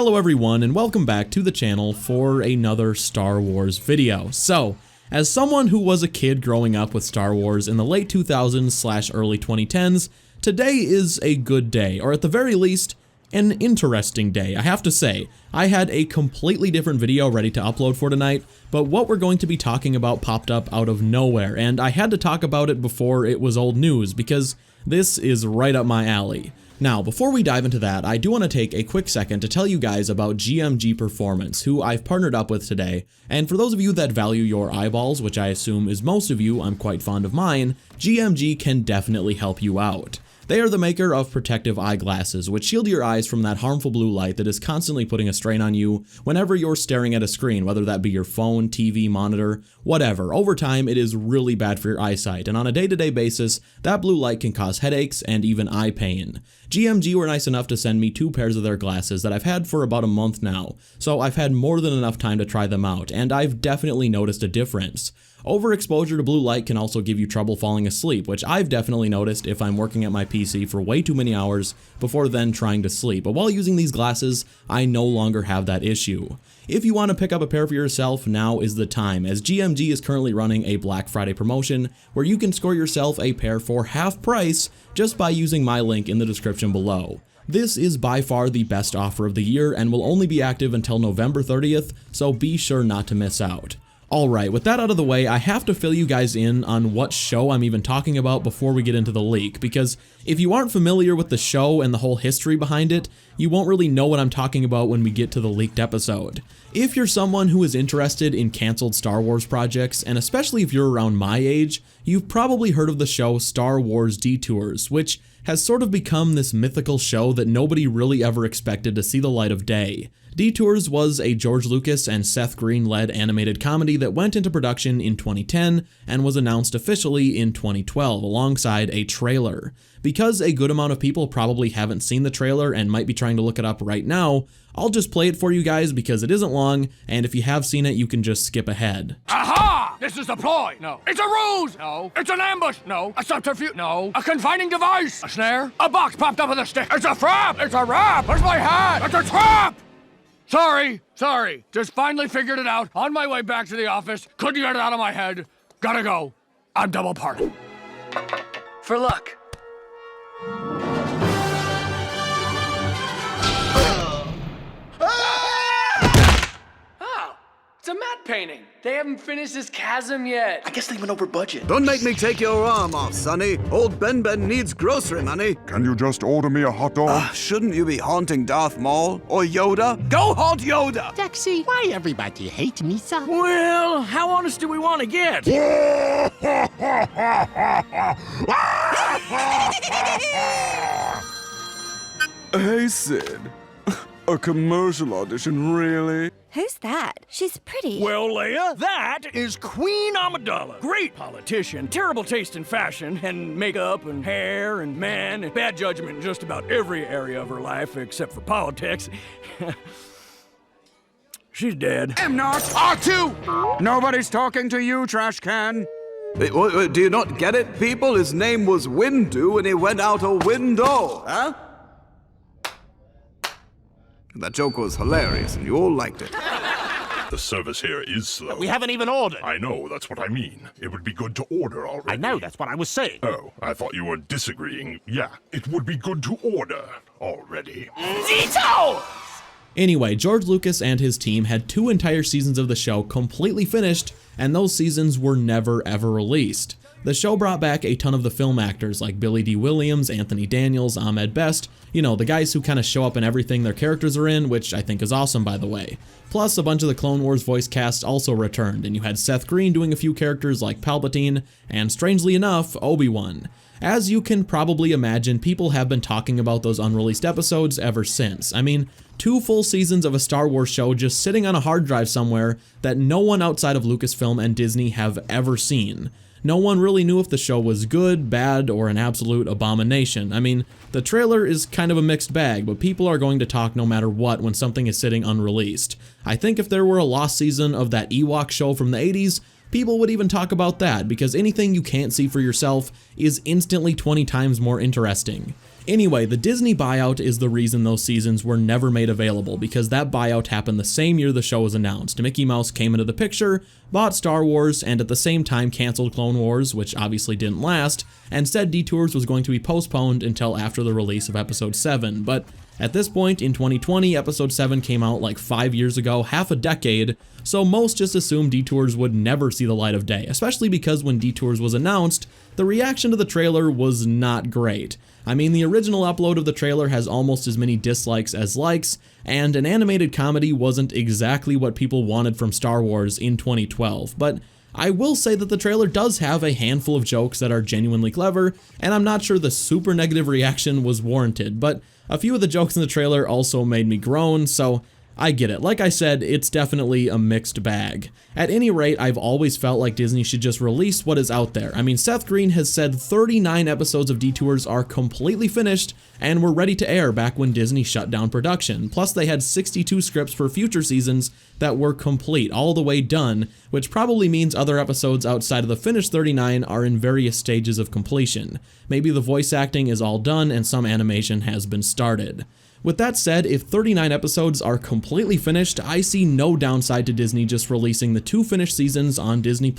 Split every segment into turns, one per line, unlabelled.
Hello everyone and welcome back to the channel for another Star Wars video. So, as someone who was a kid growing up with Star Wars in the late 2000s/early 2010s, today is a good day, or at the very least, an interesting day. I have to say, I had a completely different video ready to upload for tonight, but what we're going to be talking about popped up out of nowhere, and I had to talk about it before it was old news, because this is right up my alley. Now, before we dive into that, I do want to take a quick second to tell you guys about GMG Performance, who I've partnered up with today, and for those of you that value your eyeballs, which I assume is most of you, I'm quite fond of mine, GMG can definitely help you out. They are the maker of protective eyeglasses, which shield your eyes from that harmful blue light that is constantly putting a strain on you whenever you're staring at a screen, whether that be your phone, TV, monitor, whatever. Over time, it is really bad for your eyesight, and on a day-to-day basis, that blue light can cause headaches and even eye pain. GMG were nice enough to send me 2 pairs of their glasses that I've had for about a month now, so I've had more than enough time to try them out, and I've definitely noticed a difference. Overexposure to blue light can also give you trouble falling asleep, which I've definitely noticed if I'm working at my PC for way too many hours before then trying to sleep, but while using these glasses, I no longer have that issue. If you want to pick up a pair for yourself, now is the time, as GMG is currently running a Black Friday promotion where you can score yourself a pair for half price just by using my link in the description below. This is by far the best offer of the year and will only be active until November 30th, so be sure not to miss out. Alright, with that out of the way, I have to fill you guys in on what show I'm even talking about before we get into the leak, because if you aren't familiar with the show and the whole history behind it, you won't really know what I'm talking about when we get to the leaked episode. If you're someone who is interested in canceled Star Wars projects, and especially if you're around my age, you've probably heard of the show Wars Detours, which has sort of become this mythical show that nobody really ever expected to see the light of day. Detours was a George Lucas and Seth Green-led animated comedy that went into production in 2010 and was announced officially in 2012 alongside a trailer. Because a good amount of people probably haven't seen the trailer and might be trying to look it up right now, I'll just play it for you guys because it isn't long, and if you have seen it, you can just skip ahead.
Aha! This is the ploy! No. It's a ruse! No. It's an ambush! No. A subterfuge! No. A confining device! A snare? A box popped up with a stick! It's a trap! It's a wrap! Where's my hat? It's a trap! Sorry. Just finally figured it out. On my way back to the office. Couldn't get it out of my head. Gotta go. I'm double parked. For luck. Oh, it's a matte painting. They haven't finished this chasm yet.
I guess they went over budget.
Don't make me take your arm off, Sonny. Old Ben needs grocery money.
Can you just order me a hot dog?
Shouldn't you be haunting Darth Maul? Or Yoda? Go haunt Yoda!
Taxi, why everybody hate me, son?
Well, how honest do we want to get?
Hey, Sid. A commercial audition, really?
Who's that? She's pretty.
Well, Leia, that is Queen Amidala. Great politician, terrible taste in fashion and makeup and hair and men, and bad judgment in just about every area of her life except for politics. She's dead.
I'm not.
R2! Nobody's talking to you, trash can.
Wait, do you not get it, people? His name was Windu and he went out a window, huh? That joke was hilarious and you all liked it.
The service here is slow.
We haven't even ordered.
I know, that's what I mean. It would be good to order already.
I know, that's what I was saying.
Oh, I thought you were disagreeing. Yeah, it would be good to order already.
Zito!
Anyway, George Lucas and his team had 2 entire seasons of the show completely finished, and those seasons were never ever released. The show brought back a ton of the film actors like Billy D. Williams, Anthony Daniels, Ahmed Best, you know, the guys who kind of show up in everything their characters are in, which I think is awesome by the way. Plus, a bunch of the Clone Wars voice cast also returned, and you had Seth Green doing a few characters like Palpatine, and strangely enough, Obi-Wan. As you can probably imagine, people have been talking about those unreleased episodes ever since. I mean, 2 full seasons of a Star Wars show just sitting on a hard drive somewhere that no one outside of Lucasfilm and Disney have ever seen. No one really knew if the show was good, bad, or an absolute abomination. I mean, the trailer is kind of a mixed bag, but people are going to talk no matter what when something is sitting unreleased. I think if there were a lost season of that Ewok show from the 80s, people would even talk about that, because anything you can't see for yourself is instantly 20 times more interesting. Anyway, the Disney buyout is the reason those seasons were never made available, because that buyout happened the same year the show was announced. Mickey Mouse came into the picture, bought Star Wars, and at the same time canceled Clone Wars, which obviously didn't last, and said Detours was going to be postponed until after the release of Episode 7, but at this point, in 2020, Episode 7 came out like 5 years ago, half a decade, so most just assumed Detours would never see the light of day, especially because when Detours was announced, the reaction to the trailer was not great. I mean, the original upload of the trailer has almost as many dislikes as likes, and an animated comedy wasn't exactly what people wanted from Star Wars in 2012, but I will say that the trailer does have a handful of jokes that are genuinely clever, and I'm not sure the super negative reaction was warranted, but a few of the jokes in the trailer also made me groan, so I get it. Like I said, it's definitely a mixed bag. At any rate, I've always felt like Disney should just release what is out there. I mean, Seth Green has said 39 episodes of Detours are completely finished and were ready to air back when Disney shut down production. Plus, they had 62 scripts for future seasons that were complete, all the way done, which probably means other episodes outside of the finished 39 are in various stages of completion. Maybe the voice acting is all done and some animation has been started. With that said, if 39 episodes are completely finished, I see no downside to Disney just releasing the 2 finished seasons on Disney+.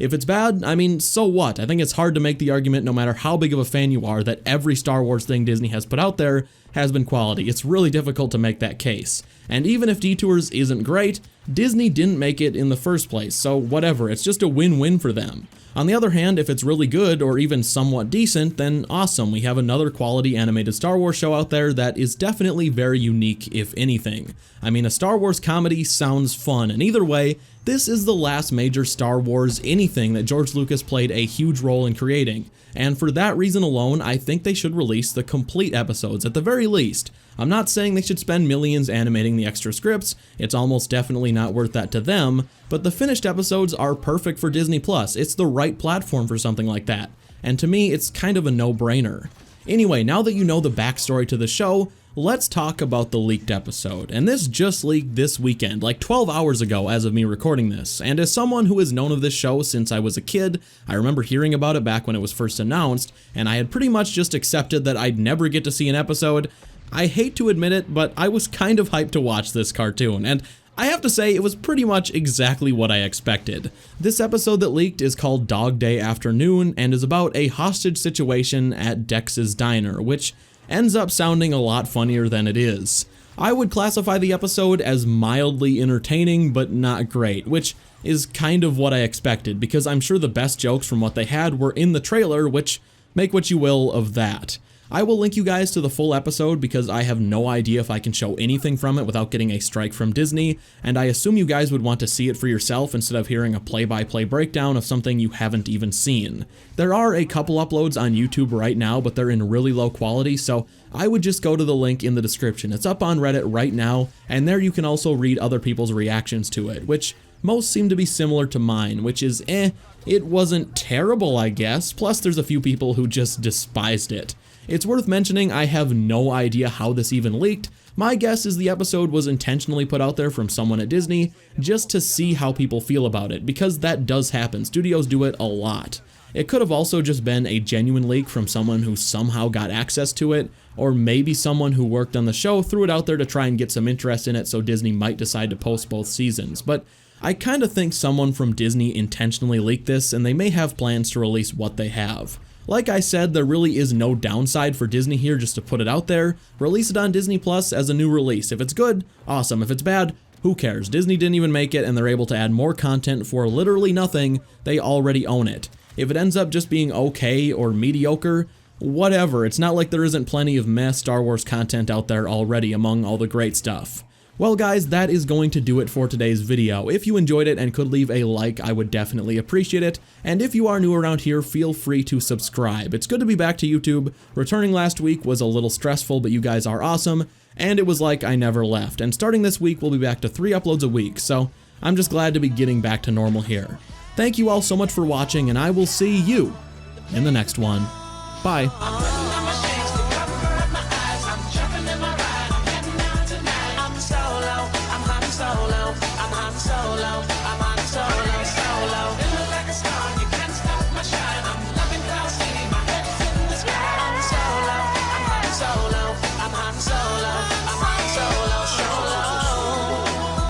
If it's bad, I mean, so what? I think it's hard to make the argument, no matter how big of a fan you are, that every Star Wars thing Disney has put out there has been quality. It's really difficult to make that case. And even if Detours isn't great, Disney didn't make it in the first place, so whatever, it's just a win-win for them. On the other hand, if it's really good or even somewhat decent, then awesome, we have another quality animated Star Wars show out there that is definitely very unique, if anything. I mean, a Star Wars comedy sounds fun, and either way, this is the last major Star Wars anything that George Lucas played a huge role in creating, and for that reason alone, I think they should release the complete episodes at the very least. I'm not saying they should spend millions animating the extra scripts, it's almost definitely not worth that to them, but the finished episodes are perfect for Disney+, it's the right platform for something like that, and to me it's kind of a no-brainer. Anyway, now that you know the backstory to the show, let's talk about the leaked episode, and this just leaked this weekend, like 12 hours ago as of me recording this, and as someone who has known of this show since I was a kid, I remember hearing about it back when it was first announced, and I had pretty much just accepted that I'd never get to see an episode. I hate to admit it, but I was kind of hyped to watch this cartoon, and I have to say it was pretty much exactly what I expected. This episode that leaked is called Dog Day Afternoon and is about a hostage situation at Dex's Diner, which ends up sounding a lot funnier than it is. I would classify the episode as mildly entertaining but not great, which is kind of what I expected, because I'm sure the best jokes from what they had were in the trailer, which make what you will of that. I will link you guys to the full episode because I have no idea if I can show anything from it without getting a strike from Disney, and I assume you guys would want to see it for yourself instead of hearing a play-by-play breakdown of something you haven't even seen. There are a couple uploads on YouTube right now, but they're in really low quality, so I would just go to the link in the description. It's up on Reddit right now, and there you can also read other people's reactions to it, which most seem to be similar to mine, which is it wasn't terrible, I guess, plus there's a few people who just despised it. It's worth mentioning I have no idea how this even leaked. My guess is the episode was intentionally put out there from someone at Disney just to see how people feel about it, because that does happen. Studios do it a lot. It could have also just been a genuine leak from someone who somehow got access to it, or maybe someone who worked on the show threw it out there to try and get some interest in it so Disney might decide to post both seasons. But I kind of think someone from Disney intentionally leaked this, and they may have plans to release what they have. Like I said, there really is no downside for Disney here just to put it out there. Release it on Disney Plus as a new release. If it's good, awesome. If it's bad, who cares? Disney didn't even make it, and they're able to add more content for literally nothing. They already own it. If it ends up just being okay or mediocre, whatever. It's not like there isn't plenty of meh Star Wars content out there already among all the great stuff. Well guys, that is going to do it for today's video. If you enjoyed it and could leave a like, I would definitely appreciate it. And if you are new around here, feel free to subscribe. It's good to be back to YouTube. Returning last week was a little stressful, but you guys are awesome. And it was like I never left. And starting this week, we'll be back to 3 uploads a week. So I'm just glad to be getting back to normal here. Thank you all so much for watching, and I will see you in the next one. Bye.